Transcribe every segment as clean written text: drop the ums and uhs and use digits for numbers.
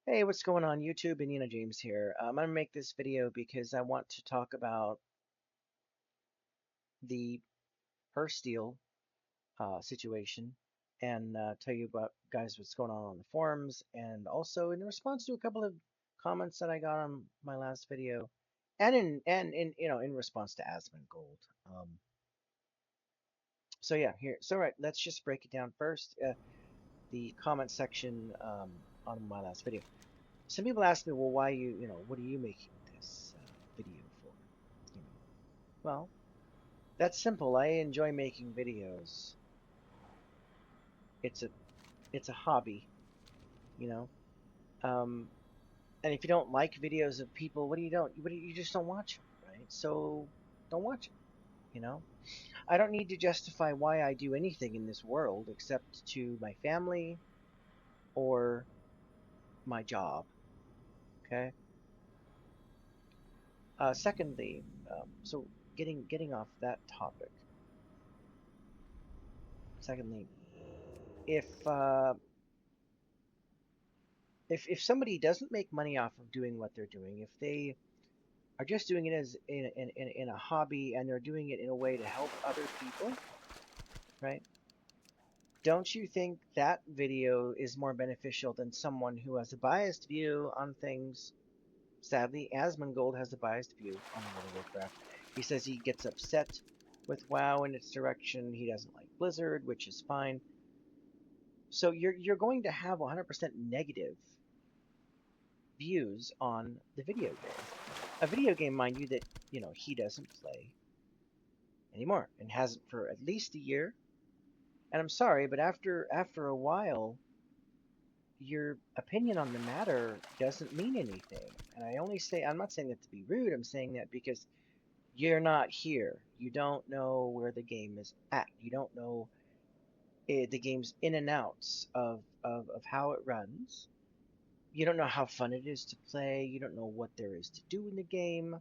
Hey, what's going on YouTube? Indiana James here. I'm going to make this video because I want to talk about the Hearthsteel situation and tell you about guys what's going on the forums, and also in response to a couple of comments that I got on my last video, and in in response to Asmondgold. So yeah, here. So right, let's just break it down first. The comment section on my last video. Some people ask me, well, why what are you making this video for? You know, well, that's simple. I enjoy making videos. It's a it's a hobby, you know. Um, and if you don't like videos of people, what do you just don't watch them, right? So don't watch them, you know. I don't need to justify why I do anything in this world except to my family or my job. Okay. Secondly, so getting off that topic. Secondly, if if somebody doesn't make money off of doing what they're doing, if they are just doing it as in a hobby and they're doing it in a way to help other people, right? Don't you think that video is more beneficial than someone who has a biased view on things? Sadly, Asmongold has a biased view on World of Warcraft. He says he gets upset with WoW and its direction. He doesn't like Blizzard, which is fine. So you're going to have 100% negative views on the video game. A video game, mind you, that he doesn't play anymore and hasn't for at least a year. And I'm sorry, but after a while, your opinion on the matter doesn't mean anything. And I'm not saying that to be rude. I'm saying that because you're not here. You don't know where the game is at. You don't know the game's in and outs of how it runs. You don't know how fun it is to play. You don't know what there is to do in the game.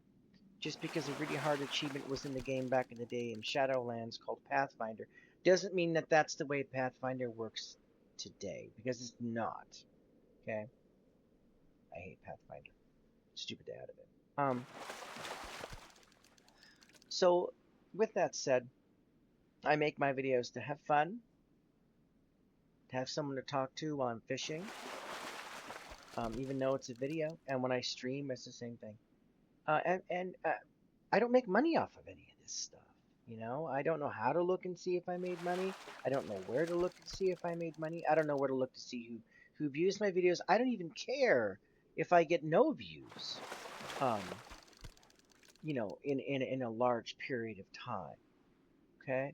Just because a really hard achievement was in the game back in the day in Shadowlands called Pathfinder doesn't mean that that's the way Pathfinder works today, because it's not. Okay? I hate Pathfinder. Stupid out of it. So with that said, I make my videos to have fun, to have someone to talk to while I'm fishing, even though it's a video, and when I stream, it's the same thing. And I don't make money off of any of this stuff. I don't know how to look and see if I made money. I don't know where to look and see if I made money. I don't know where to look to see who views my videos. I don't even care if I get no views. Um, in a large period of time. Okay,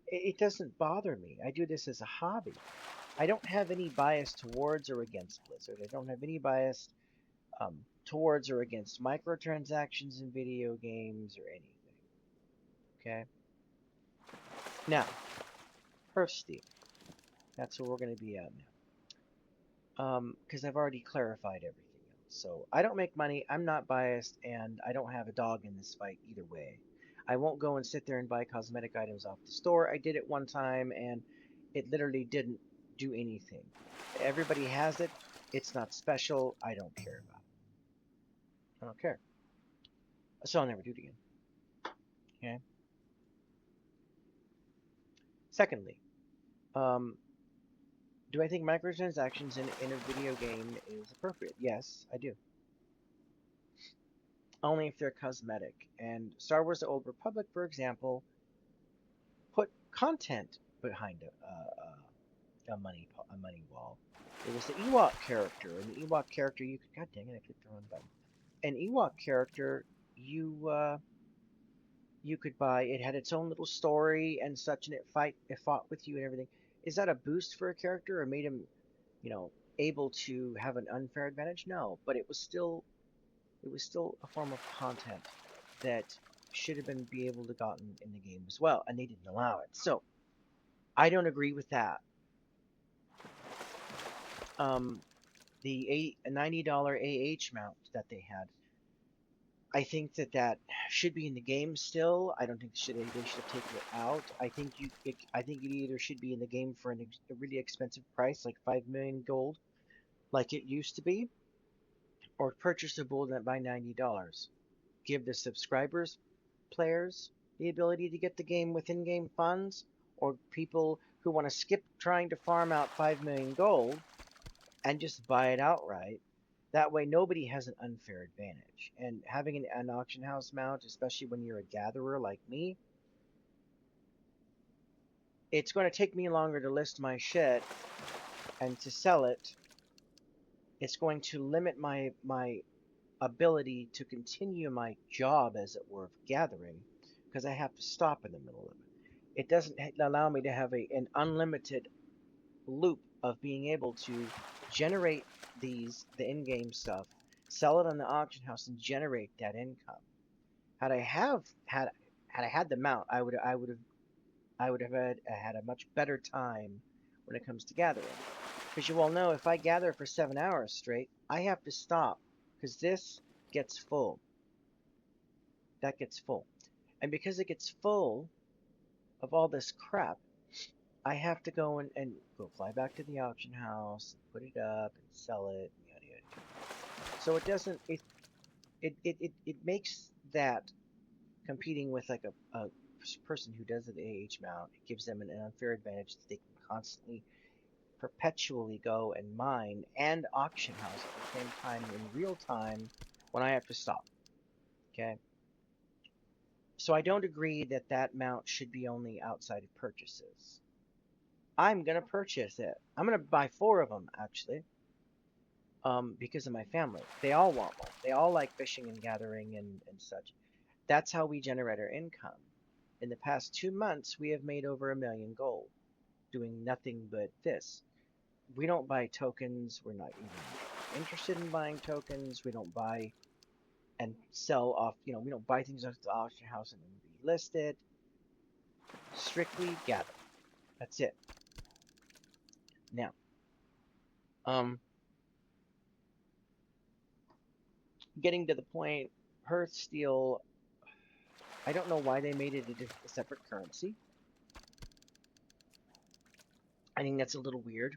it doesn't bother me. I do this as a hobby. I don't have any bias towards or against Blizzard. I don't have any bias towards or against microtransactions in video games or anything. Okay. Now, Hearthsteel. That's where we're going to be at now. Because I've already clarified everything else. So I don't make money. I'm not biased, and I don't have a dog in this fight either way. I won't go and sit there and buy cosmetic items off the store. I did it one time, and it literally didn't do anything. Everybody has it. It's not special. I don't care about it. I don't care. So I'll never do it again. Okay. Secondly, um, do I think microtransactions in a video game is appropriate? Yes, I do. Only if they're cosmetic. And Star Wars: The Old Republic, for example, put content behind a money wall. It was the Ewok character, and the Ewok character you could, God dang it, I clicked the wrong button. An Ewok character you could buy. It had its own little story and such, and it fought with you and everything. Is that a boost for a character or made him, you know, able to have an unfair advantage? No, but it was still a form of content that should have been be able to gotten in the game as well, and they didn't allow it. So I don't agree with that. Um, the $90 AH mount that they had, I think that should be in the game still. I don't think they should have taken it out. I think it either should be in the game for a really expensive price, like 5 million gold, like it used to be, or purchase a bullet by $90. Give the subscribers players the ability to get the game with in-game funds, or people who want to skip trying to farm out 5 million gold and just buy it outright. That way nobody has an unfair advantage. And having an auction house mount, especially when you're a gatherer like me, it's going to take me longer to list my shit and to sell it. It's going to limit my ability to continue my job, as it were, of gathering, because I have to stop in the middle of it. It doesn't allow me to have an unlimited loop of being able to generate the in-game stuff, sell it on the auction house, and generate that income. Had I had the mount, I would have had a much better time when it comes to gathering. Because you all know, if I gather for 7 hours straight, I have to stop, because this gets full. That gets full. And because it gets full of all this crap, I have to go and go fly back to the auction house, put it up, and sell it, yada yada. So it doesn't, it makes that competing with like a person who does an AH mount, it gives them an unfair advantage that they can constantly, perpetually go and mine and auction house at the same time in real time when I have to stop. Okay? So I don't agree that that mount should be only outside of purchases. I'm going to purchase it. I'm going to buy 4 of them, actually, because of my family. They all want one. They all like fishing and gathering and such. That's how we generate our income. In the past 2 months, we have made over 1 million gold, doing nothing but this. We don't buy tokens. We're not even interested in buying tokens. We don't buy and sell off, we don't buy things off the auction house and then relist it. Strictly gather. That's it. Now, getting to the point, Hearthsteel, I don't know why they made it a separate currency. I think that's a little weird.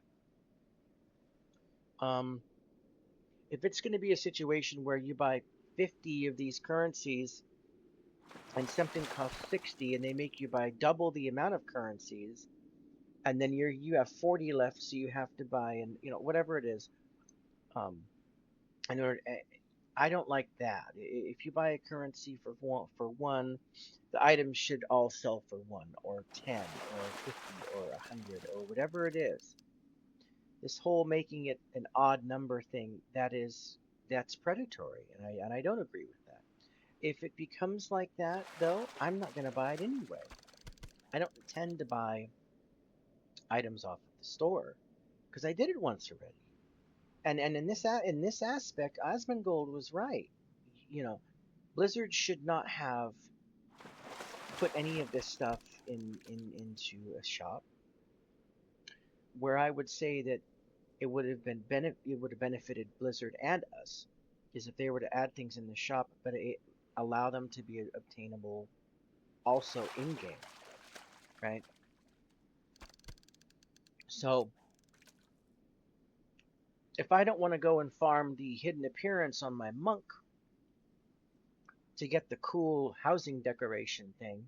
If it's going to be a situation where you buy 50 of these currencies and something costs 60 and they make you buy double the amount of currencies, and then you have 40 left, so you have to buy, and whatever it is, in order, I don't like that. If you buy a currency for one, the items should all sell for 1 or 10 or 50 or 100 or whatever it is. This whole making it an odd number thing, that's predatory, and I don't agree with that. If it becomes like that, though, I'm not going to buy it anyway. I don't intend to buy items off of the store because I did it once already. And in this aspect, Asmondgold was right. Blizzard should not have put any of this stuff into a shop. Where I would say that it would have benefited Blizzard and us is if they were to add things in the shop, but allow them to be obtainable also in game, right? So if I don't want to go and farm the hidden appearance on my monk to get the cool housing decoration thing,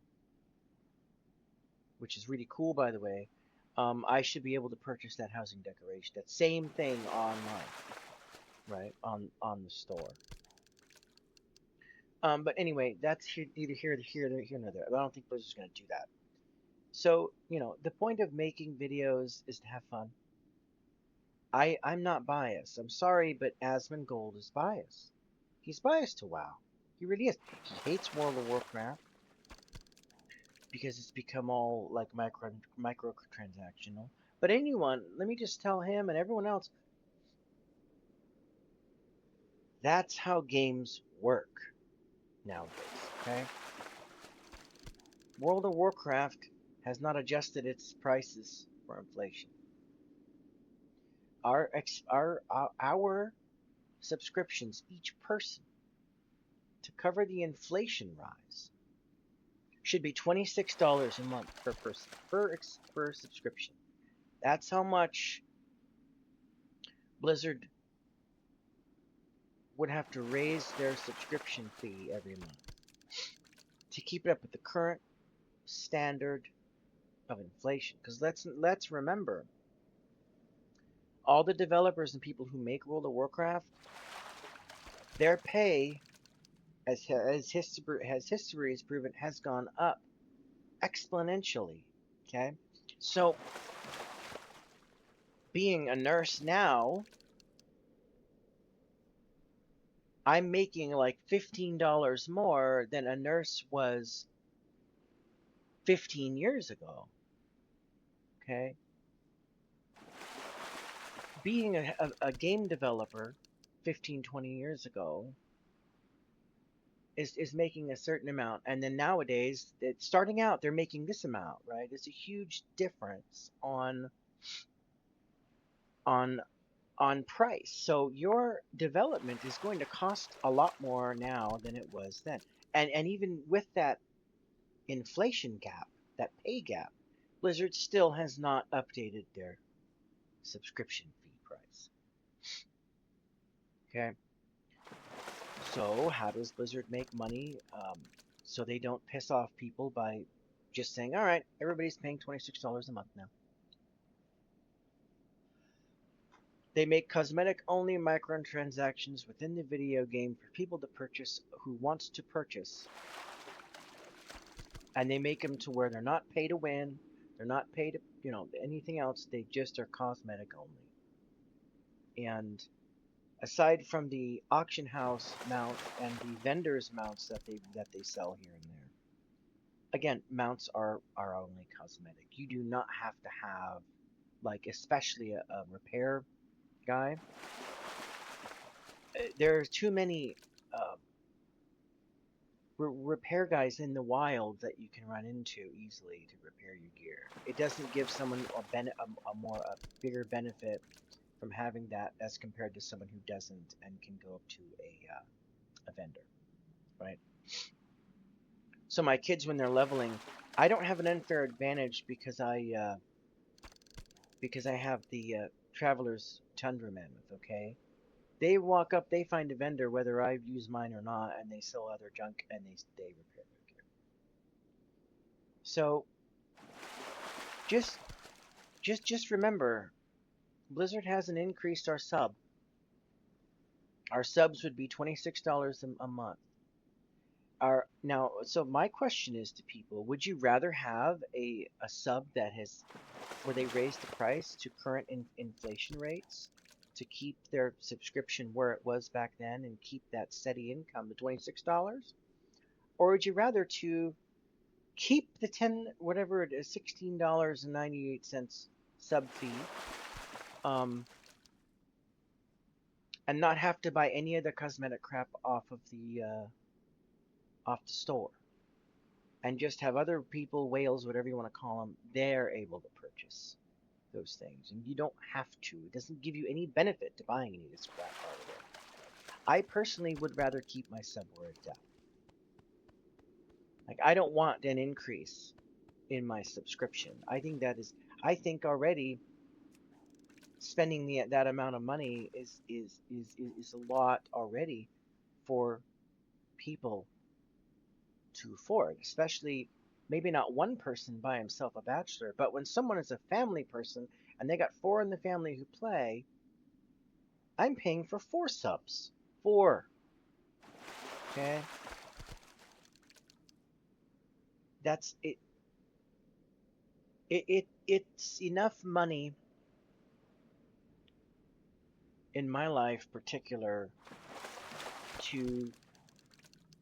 which is really cool, by the way, I should be able to purchase that housing decoration, that same thing online, right, on the store. But anyway, that's neither here nor there. I don't think Blizzard's going to do that. So, the point of making videos is to have fun. I'm not biased. I'm sorry, but Asmongold is biased. He's biased to WoW. He really is. He hates World of Warcraft because it's become all like microtransactional. But anyone, let me just tell him and everyone else, that's how games work nowadays, okay? World of Warcraft has not adjusted its prices for inflation. Our subscriptions, each person, to cover the inflation rise, should be $26 a month per person, per subscription. That's how much Blizzard would have to raise their subscription fee every month to keep it up with the current standard of inflation. Because let's remember, all the developers and people who make World of Warcraft, their pay, as history has proven, has gone up exponentially. Okay, so being a nurse now, I'm making like $15 more than a nurse was 15 years ago. Okay, being a game developer 15, 20 years ago is making a certain amount, and then nowadays, starting out, they're making this amount, right? It's a huge difference on on price. So your development is going to cost a lot more now than it was then. And even with that inflation gap, that pay gap, Blizzard still has not updated their subscription fee price. Okay. So how does Blizzard make money? So they don't piss off people by just saying, all right, everybody's paying $26 a month now. They make cosmetic-only microtransactions within the video game for people to purchase who wants to purchase. And they make them to where they're not pay to win, they're not pay to, anything else, they just are cosmetic only. And aside from the auction house mount and the vendors mounts that they sell here and there, again, mounts are only cosmetic. You do not have to have, like, especially a repair guy. There's too many repair guys in the wild that you can run into easily to repair your gear. It doesn't give someone a bigger benefit from having that as compared to someone who doesn't and can go up to a vendor, right? So my kids, when they're leveling, I don't have an unfair advantage because I have the Traveler's Tundra Mammoth, okay? They walk up, they find a vendor, whether I've used mine or not, and they sell other junk, and they repair their gear. So just remember, Blizzard hasn't increased our sub. Our subs would be $26 a month. So my question is to people: would you rather have a sub where they raise the price to current inflation rates to keep their subscription where it was back then and keep that steady income, the $26? Or would you rather to keep the $16.98 sub fee, and not have to buy any of the cosmetic crap off the store, and just have other people, whales, whatever you want to call them, they're able to purchase those things, and you don't have to. It doesn't give you any benefit to buying any of this crap, by the way. I personally would rather keep my sub where it's at. Like, I don't want an increase in my subscription. I think already spending that amount of money is a lot already for people to afford, especially maybe not one person by himself, a bachelor, but when someone is a family person and they got 4 in the family who play, I'm paying for 4 subs. 4. Okay? That's it. It's enough money in my life particular to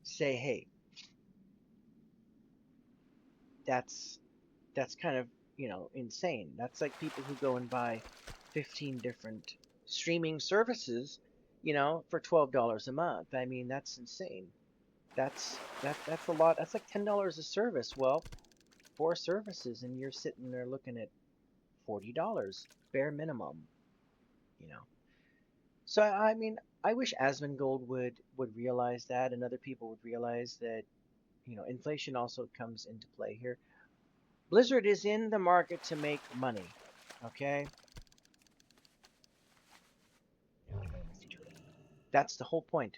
say, hey, that's kind of, insane. That's like people who go and buy 15 different streaming services, for $12 a month. I mean, that's insane. That's a lot. That's like $10 a service. Well, 4 services, and you're sitting there looking at $40 bare minimum. So I mean, I wish Asmondgold would realize that, and other people would realize that, inflation also comes into play here. Blizzard is in the market to make money, okay? That's the whole point.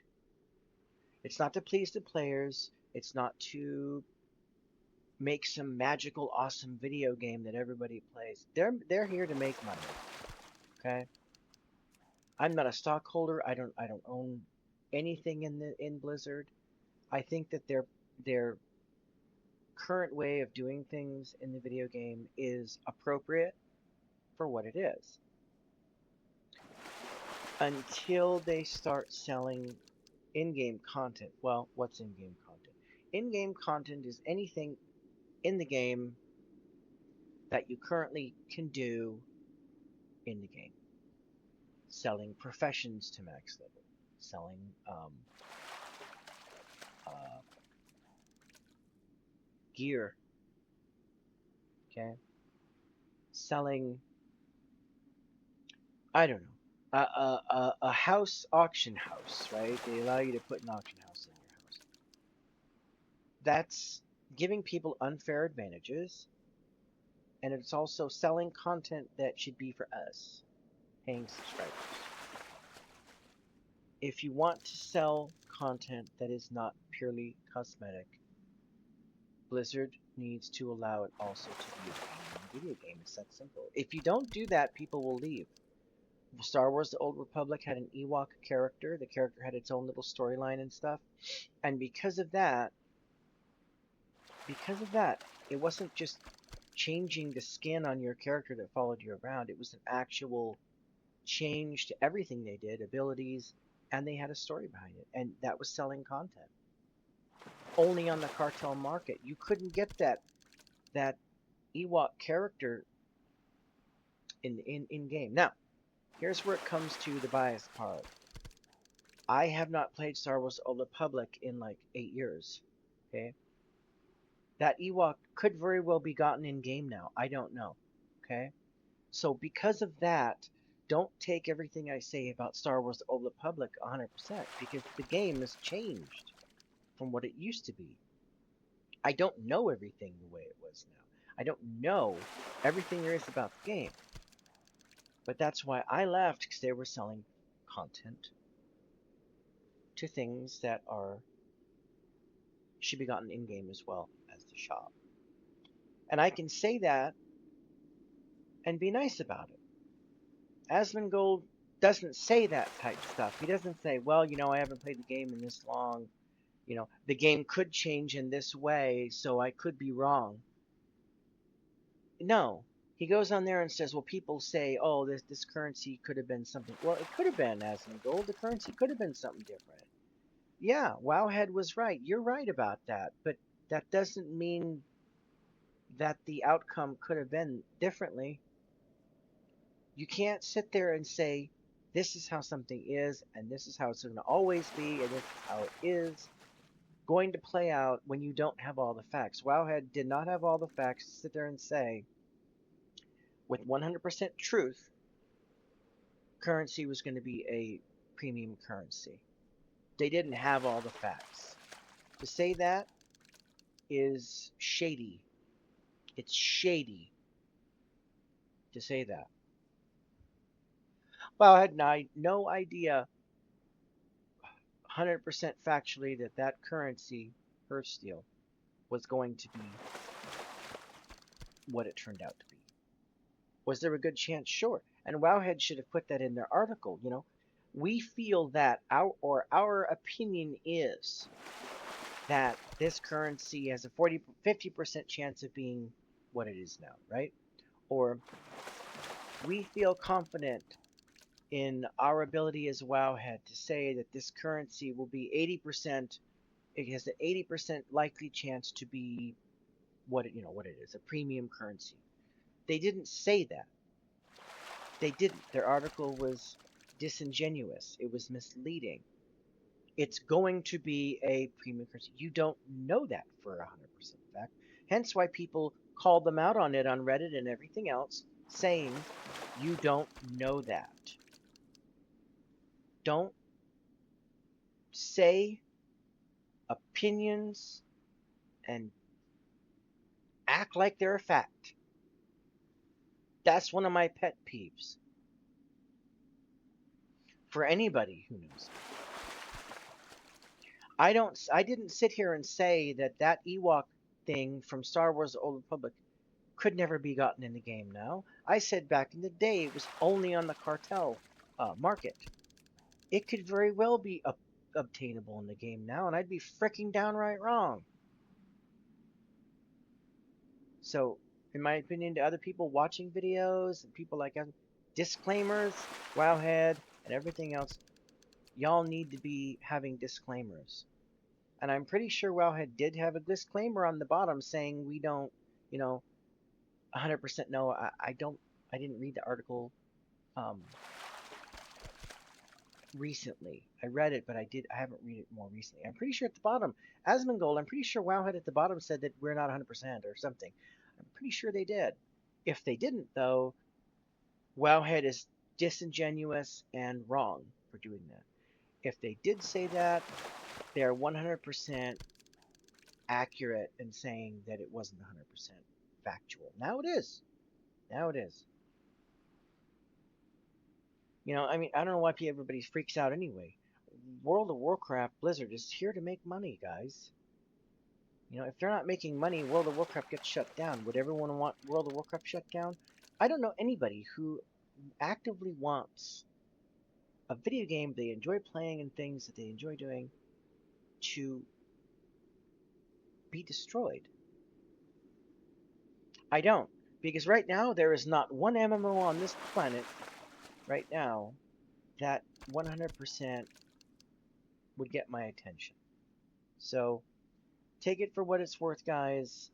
It's not to please the players. It's not to make some magical, awesome video game that everybody plays. They're here to make money. Okay. I'm not a stockholder. I don't own anything in Blizzard. I think that their current way of doing things in the video game is appropriate for what it is until they start selling in-game content. Well, what's in-game content? In-game content is anything in the game that you currently can do in the game. Selling professions to max level, selling uh, gear, okay? Selling, I don't know, a house auction house, right? They allow you to put an auction house in your house. That's giving people unfair advantages, and it's also selling content that should be for us, paying subscribers. If you want to sell content that is not purely cosmetic, Blizzard needs to allow it also to be a video game. It's that simple. If you don't do that, people will leave. Star Wars: The Old Republic had an Ewok character. The character had its own little storyline and stuff. And because of that, it wasn't just changing the skin on your character that followed you around. It was an actual change to everything they did, abilities, and they had a story behind it. And that was selling content. Only on the cartel market. You couldn't get that Ewok character in game. Now, here's where it comes to the bias part. I have not played Star Wars: Old Republic in like 8 years. Okay? That Ewok could very well be gotten in game now. I don't know. Okay? So because of that, don't take everything I say about Star Wars: The Old Republic 100% because the game has changed from what it used to be. I don't know everything the way it was now. I don't know everything there is about the game. But that's why I left, because they were selling content to things that should be gotten in-game as well as the shop. And I can say that and be nice about it. Asmondgold doesn't say that type stuff. He doesn't say, well, I haven't played the game in this long. The game could change in this way, so I could be wrong. No. He goes on there and says, well, people say, oh, this currency could have been something. Well, it could have been Asmongold. The currency could have been something different. Yeah, Wowhead was right. You're right about that. But that doesn't mean that the outcome could have been differently. You can't sit there and say, this is how something is, and this is how it's going to always be, and this is how it is going to play out when you don't have all the facts. Wowhead did not have all the facts to sit there and say, with 100% truth, currency was going to be a premium currency. They didn't have all the facts. To say that is shady. It's shady to say that. Wowhead had no idea 100% factually that currency, Hearthsteel, was going to be what it turned out to be. Was there a good chance? Sure. And Wowhead should have put that in their article. We feel that our opinion is that this currency has a 50% chance of being what it is now, right? Or we feel confident in our ability as Wowhead to say that this currency will be 80%. It has an 80% likely chance to be what it is, a premium currency. They didn't say that. They didn't. Their article was disingenuous. It was misleading. It's going to be a premium currency. You don't know that for 100% fact. Hence why people called them out on it on Reddit and everything else, saying you don't know that. Don't say opinions and act like they're a fact. That's one of my pet peeves. For anybody who knows me. I didn't sit here and say that that Ewok thing from Star Wars: The Old Republic could never be gotten in the game now. I said back in the day it was only on the cartel market. It could very well be obtainable in the game now, and I'd be freaking downright wrong. So, in my opinion, to other people watching videos and people like us, disclaimers, Wowhead, and everything else, y'all need to be having disclaimers. And I'm pretty sure Wowhead did have a disclaimer on the bottom saying we don't, you know, 100% no. I don't. I didn't read the article um, recently. I read it, but I haven't read it more recently. I'm pretty sure at the bottom, Asmondgold. I'm pretty sure Wowhead at the bottom said that we're not 100% or something. I'm pretty sure they did. If they didn't, though, Wowhead is disingenuous and wrong for doing that. If they did say that, they are 100% accurate in saying that it wasn't 100% factual. Now it is. Now it is. You know, I mean, I don't know why everybody freaks out anyway. World of Warcraft Blizzard is here to make money, guys. You know, if they're not making money, World of Warcraft gets shut down. Would everyone want World of Warcraft shut down? I don't know anybody who actively wants a video game they enjoy playing and things that they enjoy doing to be destroyed. I don't. Because right now, there is not one MMO on this planet right now that 100% would get my attention. So, take it for what it's worth, guys.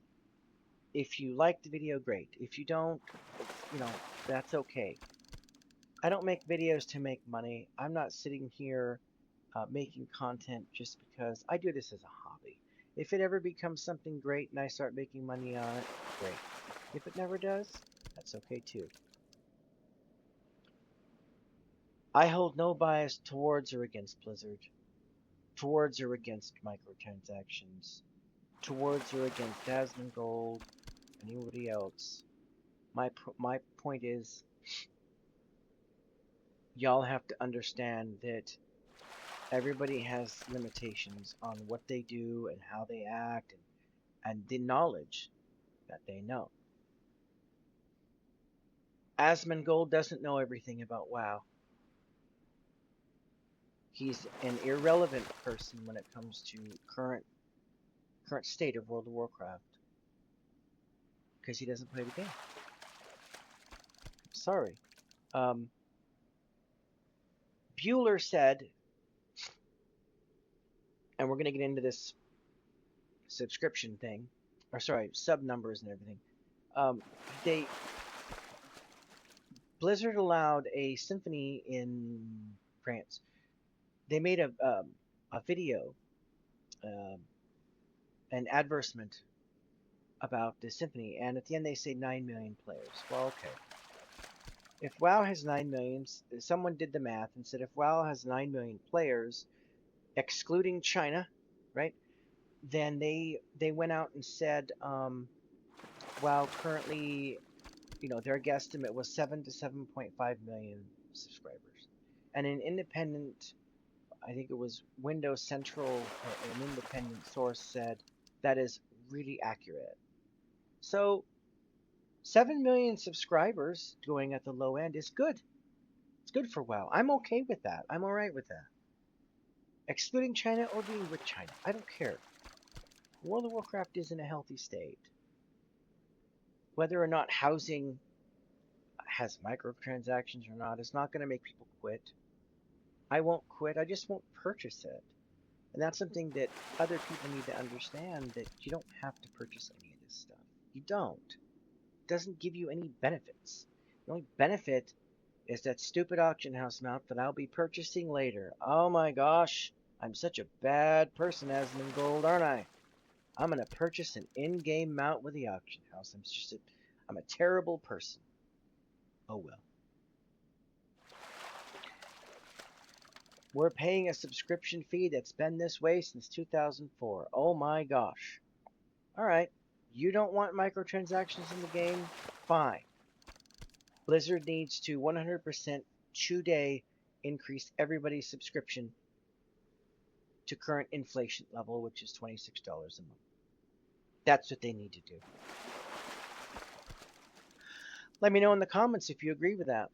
If you like the video, great. If you don't, you know, that's okay. I don't make videos to make money. I'm not sitting here making content just because I do this as a hobby. If it ever becomes something great and I start making money on it, great. If it never does, that's okay too. I hold no bias towards or against Blizzard, towards or against microtransactions, towards or against Asmongold, anybody else. My point is, y'all have to understand that everybody has limitations on what they do and how they act and the knowledge that they know. Asmongold doesn't know everything about WoW. He's an irrelevant person when it comes to current state of World of Warcraft because he doesn't play the game. Sorry. Bueller said, and we're going to get into this subscription thing, or sorry, sub numbers and everything. Blizzard allowed a symphony in France. They made a video, an advertisement about the symphony, and at the end they say 9 million players. Well, okay. If WoW has 9 million, someone did the math and said if WoW has 9 million players, excluding China, right? Then they went out and said, WoW currently, you know, their guesstimate was 7 to 7.5 million subscribers, and an independent, I think it was Windows Central, an independent source said that is really accurate. So 7 million subscribers going at the low end is good. It's good for WoW. I'm okay with that. I'm alright with that. Excluding China or being with China, I don't care. World of Warcraft is in a healthy state. Whether or not housing has microtransactions or not, it's not going to make people quit. I won't quit, I just won't purchase it. And that's something that other people need to understand, that you don't have to purchase any of this stuff. You don't. It doesn't give you any benefits. The only benefit is that stupid auction house mount that I'll be purchasing later. Oh my gosh, I'm such a bad person, Asmongold, aren't I? I'm going to purchase an in-game mount with the auction house. I'm a terrible person. Oh well. We're paying a subscription fee that's been this way since 2004. Oh my gosh. Alright, you don't want microtransactions in the game? Fine. Blizzard needs to 100% today increase everybody's subscription to current inflation level, which is $26 a month. That's what they need to do. Let me know in the comments if you agree with that.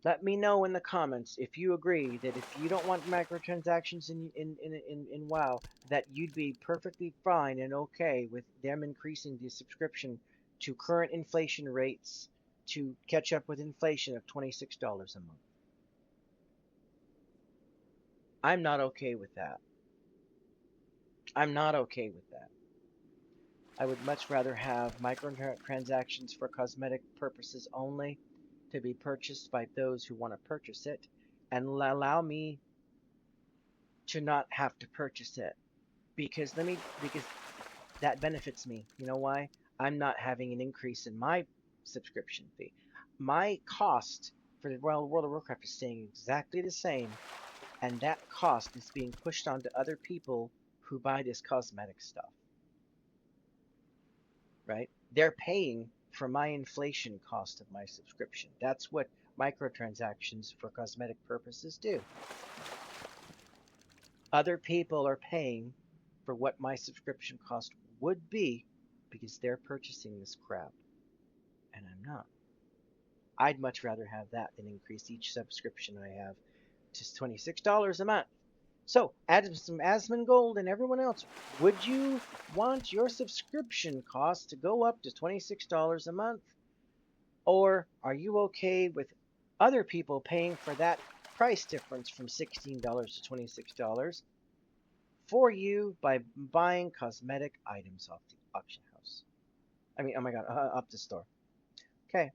Let me know in the comments if you agree that if you don't want microtransactions in WoW, that you'd be perfectly fine and okay with them increasing the subscription to current inflation rates to catch up with inflation of $26 a month. I'm not okay with that. I'm not okay with that. I would much rather have microtransactions for cosmetic purposes only to be purchased by those who want to purchase it and allow me to not have to purchase it because that benefits me. You know why? I'm not having an increase in my subscription fee. My cost for the World of Warcraft is staying exactly the same, and that cost is being pushed onto other people who buy this cosmetic stuff. Right? They're paying for my inflation cost of my subscription. That's what microtransactions for cosmetic purposes do. Other people are paying for what my subscription cost would be because they're purchasing this crap, and I'm not. I'd much rather have that than increase each subscription I have to $26 a month. So, Asmondgold and everyone else, would you want your subscription cost to go up to $26 a month? Or are you okay with other people paying for that price difference from $16 to $26 for you by buying cosmetic items off the auction house? I mean, oh my god, up the store. Okay.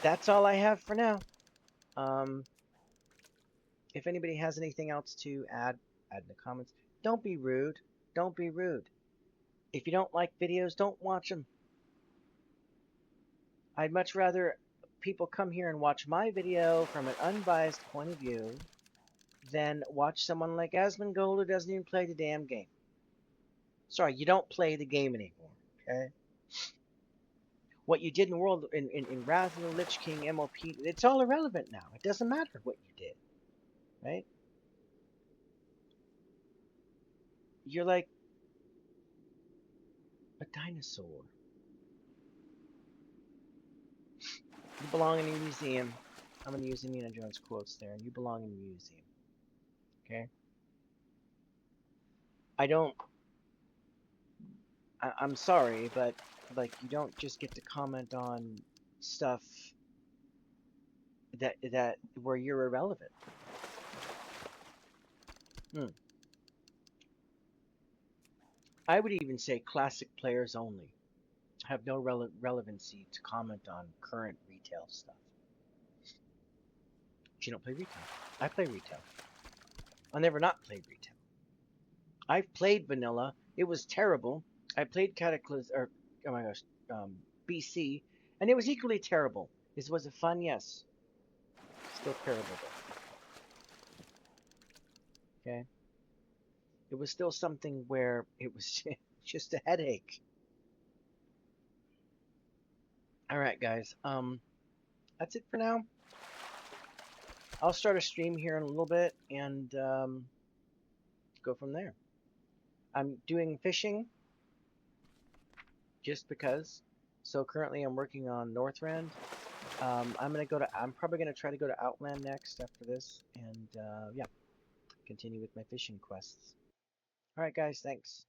That's all I have for now. If anybody has anything else to add in the comments. Don't be rude. Don't be rude. If you don't like videos, don't watch them. I'd much rather people come here and watch my video from an unbiased point of view than watch someone like Asmondgold who doesn't even play the damn game. Sorry, you don't play the game anymore, okay? What you did in Wrath of the Lich King MOP, it's all irrelevant now. It doesn't matter what you did, right? You're like a dinosaur. You belong in a museum. I'm going to use Indiana Jones quotes there. You belong in a museum. Okay? I'm sorry, but like you don't just get to comment on stuff that where you're irrelevant. I would even say classic players only have no relevancy to comment on current retail stuff. But you don't play retail. I play retail. I'll never not play retail. I've played vanilla. It was terrible. I played Cataclysm, or oh my gosh, BC, and it was equally terrible. Was it fun? Yes. Still terrible though. Okay. It was still something where it was just a headache. All right, guys. That's it for now. I'll start a stream here in a little bit and go from there. I'm doing fishing just because. So currently I'm working on Northrend. I'm probably gonna try to go to Outland next after this, and yeah, continue with my fishing quests. All right, guys. Thanks.